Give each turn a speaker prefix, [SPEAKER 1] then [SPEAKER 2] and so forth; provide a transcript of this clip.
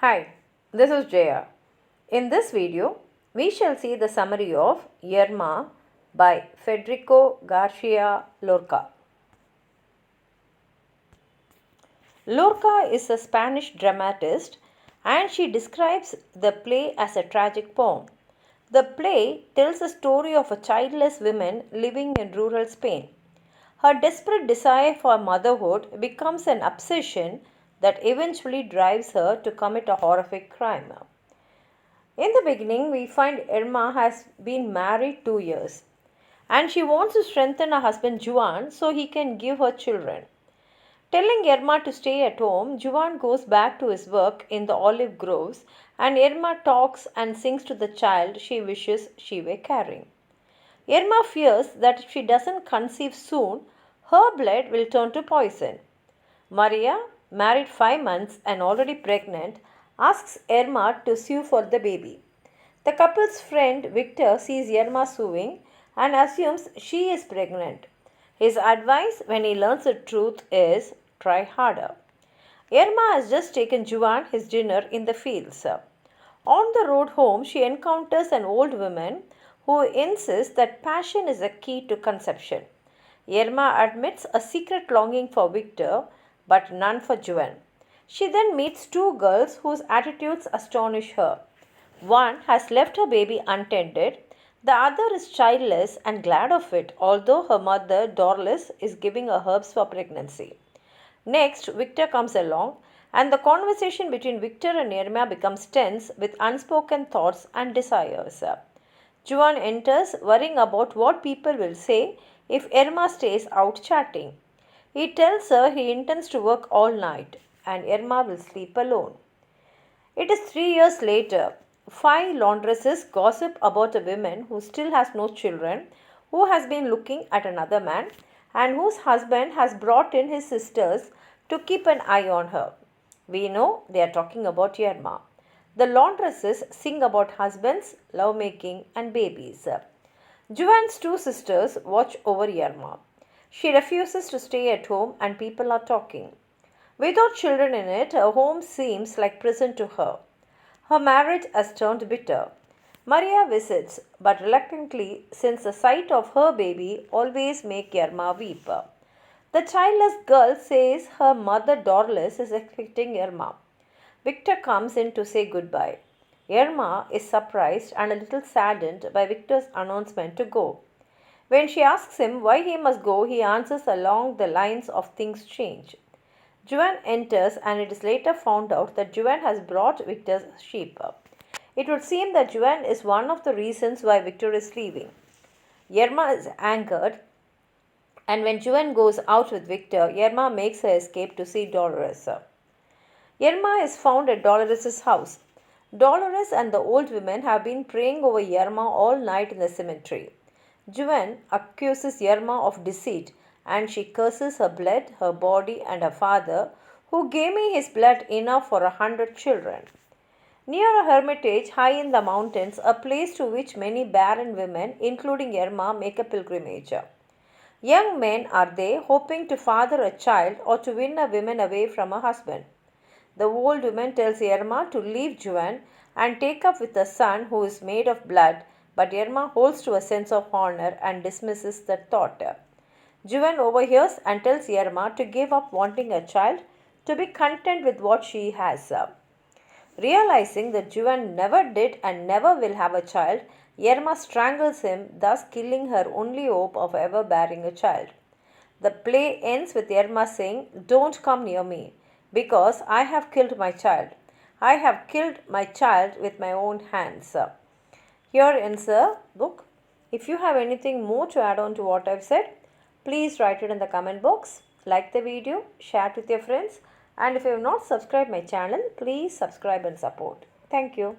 [SPEAKER 1] Hi, this is Jaya. In this video, we shall see the summary of Yerma by Federico Garcia Lorca. Lorca is a Spanish dramatist and she describes the play as a tragic poem. The play tells the story of a childless woman living in rural Spain. Her desperate desire for motherhood becomes an obsession that eventually drives her to commit a horrific crime. In the beginning, we find Irma has been married 2 years and she wants to strengthen her husband Juan so he can give her children. Telling Irma to stay at home, Juan goes back to his work in the olive groves and Irma talks and sings to the child she wishes she were carrying. Irma fears that if she doesn't conceive soon, her blood will turn to poison. Maria, married 5 months and already pregnant, asks Irma to sue for the baby. The couple's friend Victor sees Irma suing and assumes she is pregnant. His advice when he learns the truth is try harder. Irma has just taken Juan his dinner in the fields. On the road home, she encounters an old woman who insists that passion is a key to conception. Irma admits a secret longing for Victor, but none for Juan. She then meets two girls whose attitudes astonish her. One has left her baby untended, the other is childless and glad of it, although her mother, Dorlis, is giving her herbs for pregnancy. Next, Victor comes along, and the conversation between Victor and Irma becomes tense with unspoken thoughts and desires. Juan enters, worrying about what people will say if Irma stays out chatting. He tells her he intends to work all night and Irma will sleep alone. It is 3 years later. 5 laundresses gossip about a woman who still has no children, who has been looking at another man, and whose husband has brought in his sisters to keep an eye on her. We know they are talking about Yerma. The laundresses sing about husbands, lovemaking, and babies. Juan's two sisters watch over Yerma. She refuses to stay at home and people are talking. Without children in it, her home seems like prison to her. Her marriage has turned bitter. Maria visits, but reluctantly, since the sight of her baby always makes Yerma weep. The childless girl says her mother Dorlis is expecting Yerma. Victor comes in to say goodbye. Yerma is surprised and a little saddened by Victor's announcement to go. When she asks him why he must go, he answers along the lines of things change. Juan enters and it is later found out that Juan has brought Victor's sheep. It would seem that Juan is one of the reasons why Victor is leaving. Yerma is angered and when Juan goes out with Victor, Yerma makes her escape to see Dolores. Yerma is found at Dolores' house. Dolores and the old women have been praying over Yerma all night in the cemetery. Juan accuses Yerma of deceit and she curses her blood, her body, and her father, who gave me his blood enough for 100 children. Near a hermitage high in the mountains, a place to which many barren women, including Yerma, make a pilgrimage. Young men are they, hoping to father a child or to win a woman away from her husband. The old woman tells Yerma to leave Juan and take up with a son who is made of blood, but Yerma holds to a sense of honor and dismisses the thought. Juan overhears and tells Yerma to give up wanting a child, to be content with what she has. Realizing that Juan never did and never will have a child, Yerma strangles him, thus killing her only hope of ever bearing a child. The play ends with Yerma saying, "Don't come near me, because I have killed my child. I have killed my child with my own hands." Here ends the book. If you have anything more to add on to what I've said, please write it in the comment box. Like the video, share it with your friends, and if you have not subscribed my channel, please subscribe and support. Thank you.